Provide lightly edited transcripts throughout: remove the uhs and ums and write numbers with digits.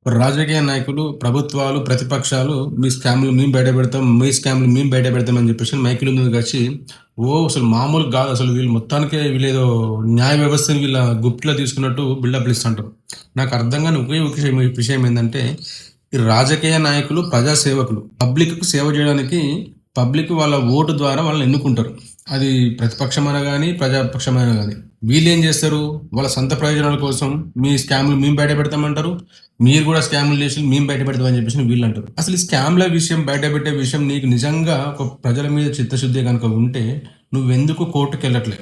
రాజకీయ నాయకులు, ప్రభుత్వాలు, ప్రతిపక్షాలు మీ స్కామ్‌లు మేము బయటపెడతాం. మీ స్కామ్‌లు మేము బయటపెడతాం అని చెప్పేసి మైకుల ముందుకొచ్చి అసలు మామూలుగా గాదు. అసలు వీళ్ళు మొత్తానికే వీళ్ళేదో న్యాయ వ్యవస్థని వీళ్ళ గుప్పిట్లో తీసుకున్నట్టు బిల్డప్‌లు ఇస్తుంటారు. నాకు అర్థం కాని ఒకే ఒక విషయం ఏందంటే, ఈ రాజకీయ నాయకులు ప్రజా సేవకులు. పబ్లిక్‌కు సేవ చేయడానికి పబ్లిక్ వాళ్ళ ఓటు ద్వారా వాళ్ళని ఎన్నుకుంటారు. అది ప్రతిపక్షమైనా గాని, ప్రజాపక్షమైనా గాని. వీళ్ళేం చేస్తారు? వాళ్ళ సొంత ప్రయోజనాల కోసం మీ స్కామ్‌లు మేము బయటపెడతామంటారు. మీరు కూడా స్కామ్‌లు చేసి మేము బయటపెడతామని చెప్పేసి వీళ్ళంటారు. అసలు ఈ స్కామ్‌ల విషయం బయటపెట్టే విషయం నీకు నిజంగా ఒక ప్రజల మీద చిత్తశుద్ధి గనుక ఉంటే నువ్వెందుకు కోర్టుకెళ్ళట్లే?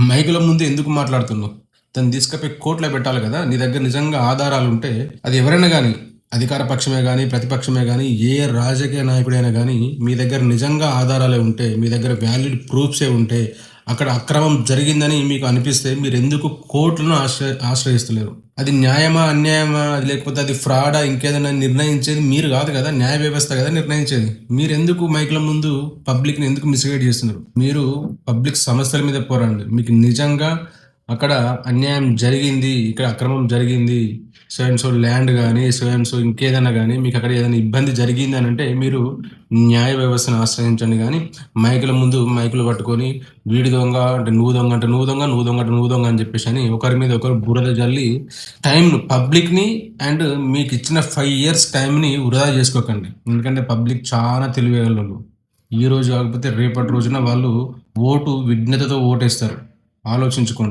మైకుల ముందు ఎందుకు మాట్లాడుతున్నావు? దాన్ని తీసుకపోయి కోర్టులో పెట్టాలి కదా! నీ దగ్గర నిజంగా ఆధారాలుంటే అది ఎవరైనా గాని అధికార పక్షమే గాని, ప్రతిపక్షమే గాని, ఏ రాజకీయ నాయకుడైనా గాని మీ దగ్గర నిజంగా ఆధారాలే ఉంటే, మీ దగ్గర వ్యాలిడ్ ప్రూఫ్సే ఉంటే, అక్కడ అక్రమం జరిగిందని మీకు అనిపిస్తే మీరెందుకు కోర్టులను ఆశ్రయిస్తలేరు? అది న్యాయమా? అన్యాయమా? లేకపోతే అది ఫ్రాడా? ఇంకేదైనా నిర్ణయించేది మీరు కాదు కదా! న్యాయ వ్యవస్థ కదా నిర్ణయించేది. మీరెందుకు మైకుల ముందు పబ్లిక్‌ని ఎందుకు మిస్‌గైడ్ చేస్తున్నారు? మీరు పబ్లిక్ సమస్యల మీద పోరాడండి. మీకు నిజంగా అక్కడ అన్యాయం జరిగింది, ఇక్కడ అక్రమం జరిగింది, సో అండ్ సో ల్యాండ్ గాని, సో అండ్ సో ఇంకేదైనా గాని మీకక్కడ ఏదైనా ఇబ్బంది జరిగింది అనంటే మీరు న్యాయ వ్యవస్థను ఆశ్రయించండి గానీ, మైకుల ముందు మైకులు పట్టుకొని వీడు దొంగ అంటే నువ్వు దొంగ అంటే నువ్వు దొంగ, నువ్వు దొంగ అంటే నువ్వు దొంగ అని చెప్పేసని ఒకరి మీద ఒకరు బురద జల్లి టైంను పబ్లిక్‌ని అండ్ మీకిచ్చిన 5 ఇయర్స్ టైంని వృధా చేసుకోకండి. ఎందుకంటే పబ్లిక్ చాలా తెలివిగల్లోళ్ళు. ఈరోజు కాకపోతే రేపటి రోజున వాళ్ళు విజ్ఞతతో ఓటేస్తారు. ఆలోచించుకోండి.